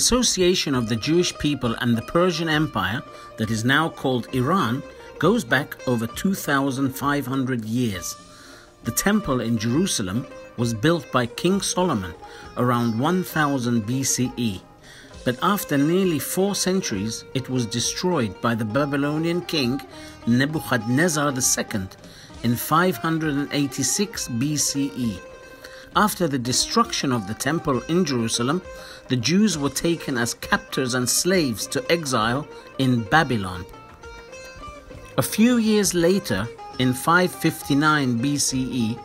association of the Jewish people and the Persian Empire, that is now called Iran, goes back over 2,500 years. The temple in Jerusalem was built by King Solomon around 1000 BCE, but after nearly 4 centuries it was destroyed by the Babylonian king Nebuchadnezzar II in 586 BCE. After the destruction of the temple in Jerusalem, the Jews were taken as captors and slaves to exile in Babylon. A few years later, in 559 BCE,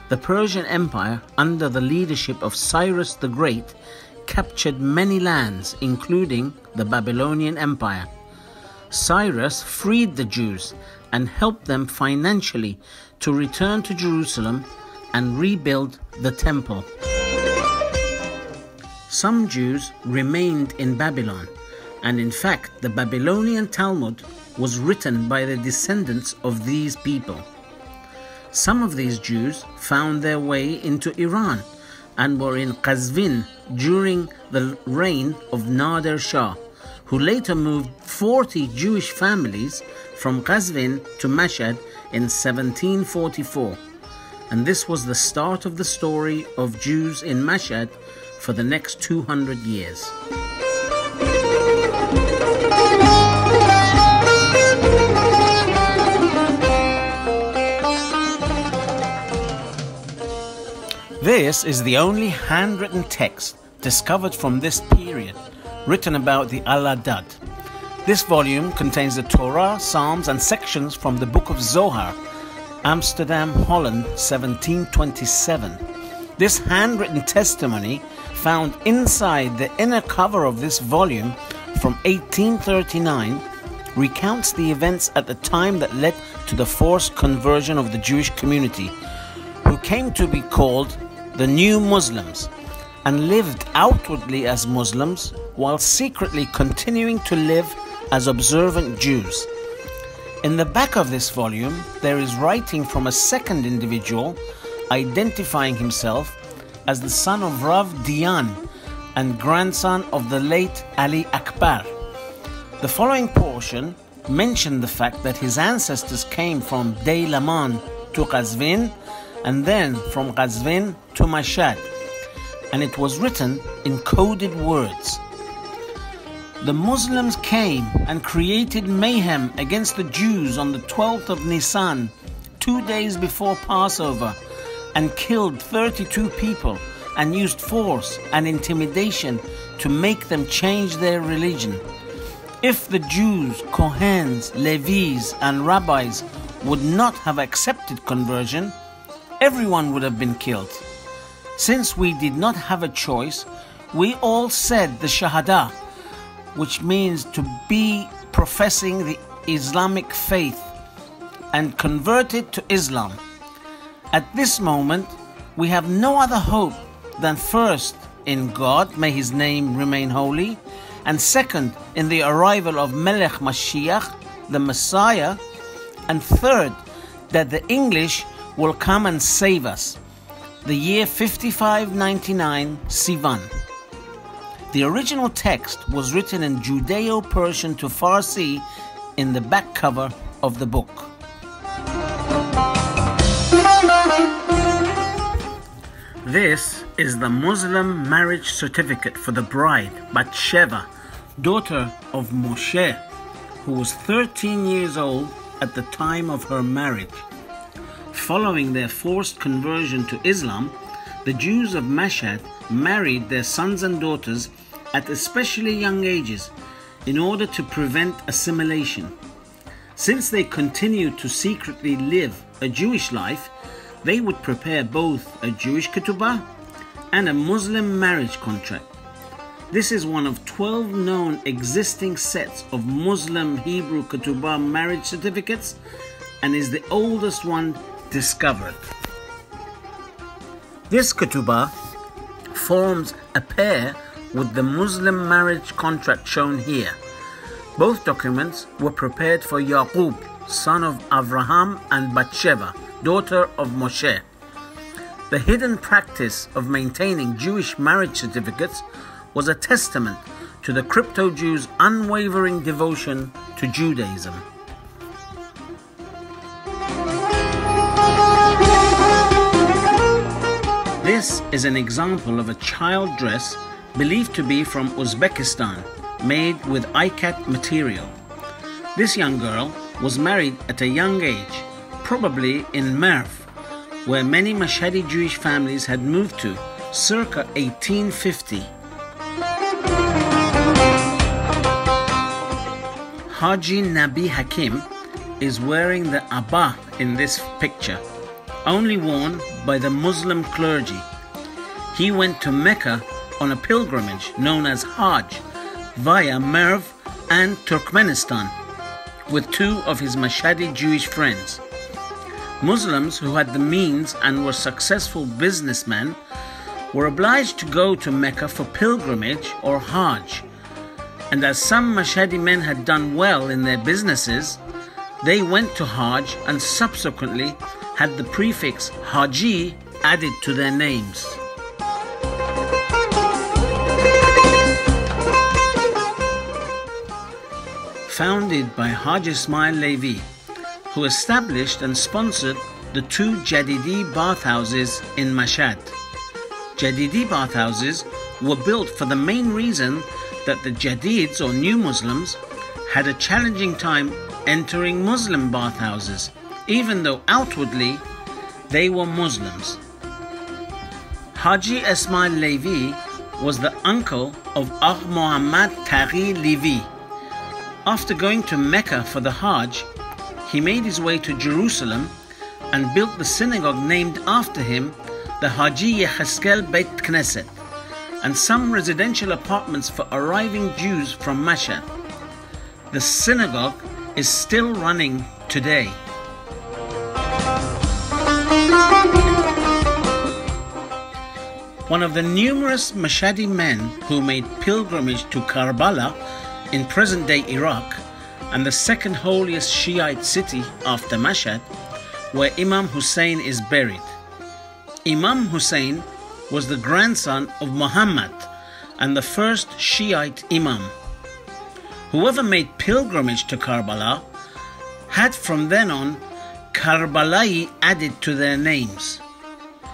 the Persian Empire, under the leadership of Cyrus the Great, captured many lands, including the Babylonian Empire. Cyrus freed the Jews and helped them financially to return to Jerusalem and rebuild the temple. Some Jews remained in Babylon, and in fact the Babylonian Talmud was written by the descendants of these people. Some of these Jews found their way into Iran and were in Qazvin during the reign of Nader Shah, who later moved 40 Jewish families from Qazvin to Mashhad in 1744. And this was the start of the story of Jews in Mashhad for the next 200 years. This is the only handwritten text discovered from this period, written about the Allahdadi. This volume contains the Torah, Psalms and sections from the Book of Zohar, Amsterdam, Holland, 1727. This handwritten testimony, found inside the inner cover of this volume from 1839, recounts the events at the time that led to the forced conversion of the Jewish community, who came to be called the New Muslims, and lived outwardly as Muslims while secretly continuing to live as observant Jews. In the back of this volume, there is writing from a second individual identifying himself as the son of Rav Dian and grandson of the late Ali Akbar. The following portion mentioned the fact that his ancestors came from Deilaman to Qazvin and then from Qazvin to Mashhad, and it was written in coded words. The Muslims came and created mayhem against the Jews on the 12th of Nisan, 2 days before Passover, and killed 32 people and used force and intimidation to make them change their religion. If the Jews, Kohens, Levis and rabbis would not have accepted conversion, everyone would have been killed. Since we did not have a choice, we all said the Shahada, which means to be professing the Islamic faith, and converted to Islam. At this moment, we have no other hope than first in God, may His name remain holy, and second in the arrival of Melech Mashiach, the Messiah, and third that the English will come and save us. The year 5599 Sivan. The original text was written in Judeo-Persian to Farsi in the back cover of the book. This is the Muslim marriage certificate for the bride, Batsheva, daughter of Moshe, who was 13 years old at the time of her marriage. Following their forced conversion to Islam, the Jews of Mashhad married their sons and daughters at especially young ages in order to prevent assimilation. Since they continued to secretly live a Jewish life, they would prepare both a Jewish ketubah and a Muslim marriage contract. This is one of 12 known existing sets of Muslim Hebrew ketubah marriage certificates and is the oldest one discovered. This ketubah forms a pair with the Muslim marriage contract shown here. Both documents were prepared for Yaqub, son of Avraham, and Batsheva, daughter of Moshe. The hidden practice of maintaining Jewish marriage certificates was a testament to the crypto-Jews' unwavering devotion to Judaism. This is an example of a child dress believed to be from Uzbekistan, made with ikat material. This young girl was married at a young age, probably in Merv, where many Mashhadi Jewish families had moved to, circa 1850. Haji Nabi Hakim is wearing the abba in this picture, only worn by the Muslim clergy. He went to Mecca on a pilgrimage known as Hajj via Merv and Turkmenistan with two of his Mashhadi Jewish friends. Muslims who had the means and were successful businessmen were obliged to go to Mecca for pilgrimage or Hajj, and as some Mashhadi men had done well in their businesses, they went to Hajj and subsequently had the prefix Haji added to their names. Founded by Haji Ismail Levi, who established and sponsored the two Jadidi bathhouses in Mashhad. Jadidi bathhouses were built for the main reason that the Jadids or new Muslims had a challenging time entering Muslim bathhouses, even though outwardly they were Muslims. Haji Ismail Levi was the uncle of Agh Muhammad Taghi Levi. After going to Mecca for the Hajj, he made his way to Jerusalem and built the synagogue named after him, the Haji Yecheskel Beit Knesset, and some residential apartments for arriving Jews from Mashhad. The synagogue is still running today. One of the numerous Mashhadi men who made pilgrimage to Karbala in present-day Iraq, and the second holiest Shiite city after Mashhad, where Imam Hussein is buried. Imam Hussein was the grandson of Muhammad and the first Shiite Imam. Whoever made pilgrimage to Karbala had from then on Karbalai added to their names.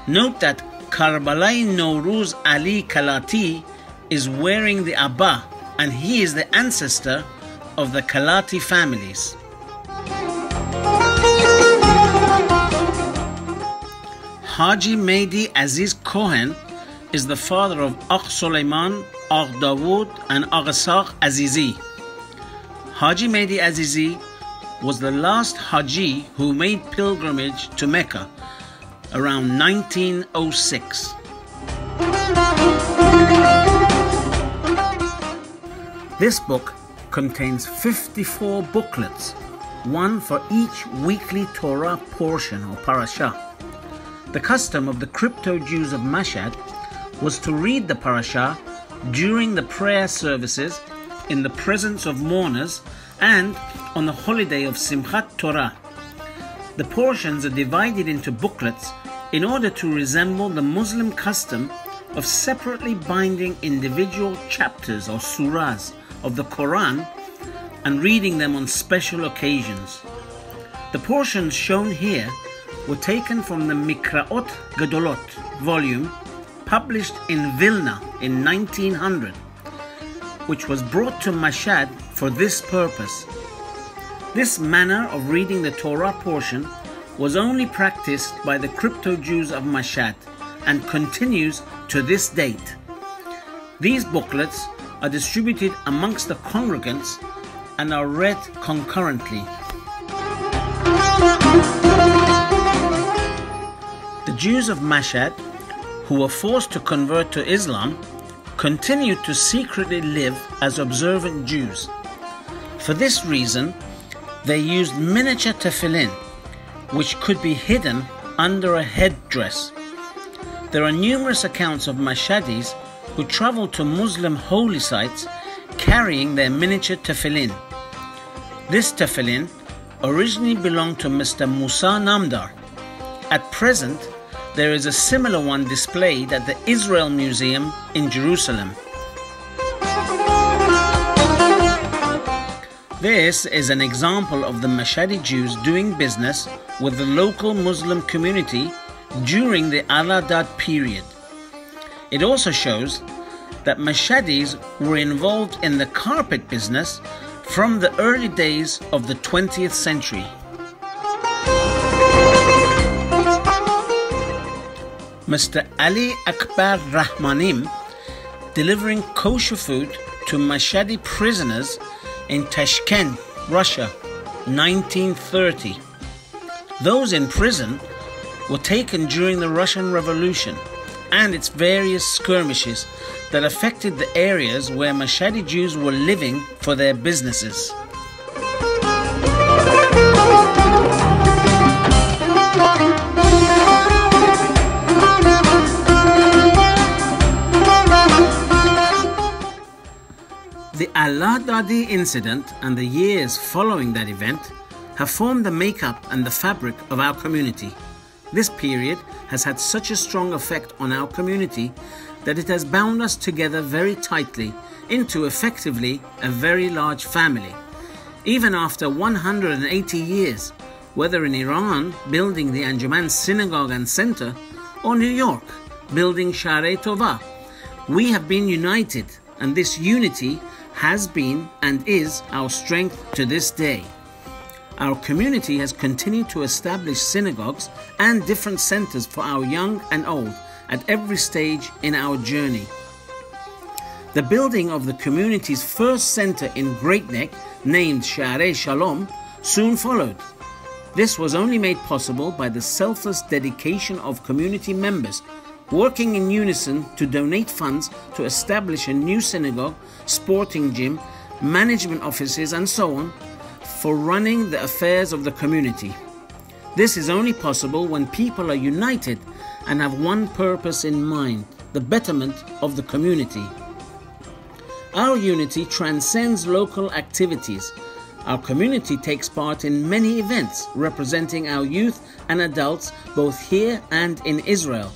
Note that Karbalai Nowruz Ali Kalati is wearing the abba, and he is the ancestor of the Kalati families. Haji Mehdi Aziz Cohen is the father of Agh Suleiman, Agh Dawood and Agh Saq Azizi. Haji Mehdi Azizi was the last Haji who made pilgrimage to Mecca around 1906. This book contains 54 booklets, one for each weekly Torah portion or parashah. The custom of the crypto-Jews of Mashhad was to read the parashah during the prayer services in the presence of mourners and on the holiday of Simchat Torah. The portions are divided into booklets in order to resemble the Muslim custom of separately binding individual chapters or surahs of the Quran and reading them on special occasions. The portions shown here were taken from the Mikraot Gedolot volume published in Vilna in 1900, which was brought to Mashhad for this purpose. This manner of reading the Torah portion was only practiced by the crypto-Jews of Mashhad and continues to this date. These booklets are distributed amongst the congregants and are read concurrently. The Jews of Mashhad, who were forced to convert to Islam, continued to secretly live as observant Jews. For this reason, they used miniature tefillin, which could be hidden under a headdress. There are numerous accounts of Mashhadis who traveled to Muslim holy sites carrying their miniature tefillin. This tefillin originally belonged to Mr. Musa Namdar. At present, there is a similar one displayed at the Israel Museum in Jerusalem. This is an example of the Mashhadi Jews doing business with the local Muslim community during the Allahdadi period. It also shows that Mashhadis were involved in the carpet business from the early days of the 20th century. Mr. Ali Akbar Rahmanim delivering kosher food to Mashhadi prisoners in Tashkent, Russia, 1930. Those in prison were taken during the Russian Revolution and its various skirmishes that affected the areas where Mashhadi Jews were living for their businesses. The Allahdadi incident and the years following that event have formed the makeup and the fabric of our community. This period has had such a strong effect on our community that it has bound us together very tightly into effectively a very large family. Even after 180 years, whether in Iran building the Anjuman Synagogue and Center or New York building Sharei Tova, we have been united, and this unity has been and is our strength to this day. Our community has continued to establish synagogues and different centers for our young and old at every stage in our journey. The building of the community's first center in Great Neck, named Sharei Shalom, soon followed. This was only made possible by the selfless dedication of community members working in unison to donate funds to establish a new synagogue, sporting gym, management offices and so on for running the affairs of the community. This is only possible when people are united and have one purpose in mind, the betterment of the community. Our unity transcends local activities. Our community takes part in many events representing our youth and adults both here and in Israel.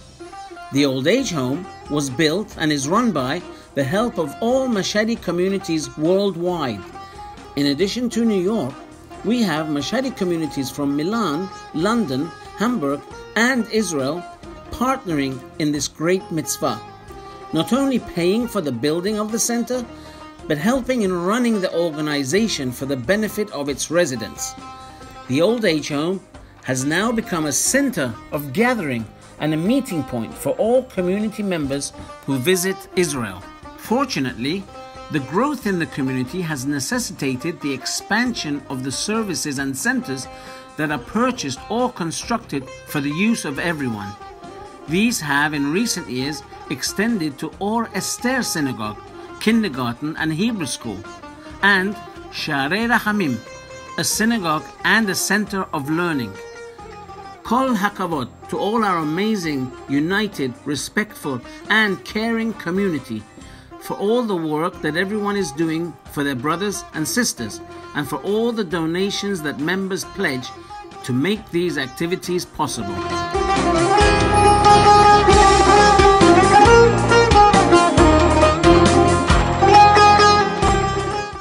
The old age home was built and is run by the help of all Mashhadi communities worldwide. In addition to New York, we have Mashhadi communities from Milan, London, Hamburg and Israel partnering in this great mitzvah, not only paying for the building of the center, but helping in running the organization for the benefit of its residents. The old age home has now become a center of gathering and a meeting point for all community members who visit Israel. Fortunately, the growth in the community has necessitated the expansion of the services and centers that are purchased or constructed for the use of everyone. These have in recent years extended to Or Esther Synagogue, kindergarten and Hebrew school, and Sharei Rachamim, a synagogue and a center of learning. Kol hakavod to all our amazing, united, respectful and caring community for all the work that everyone is doing for their brothers and sisters, and for all the donations that members pledge to make these activities possible.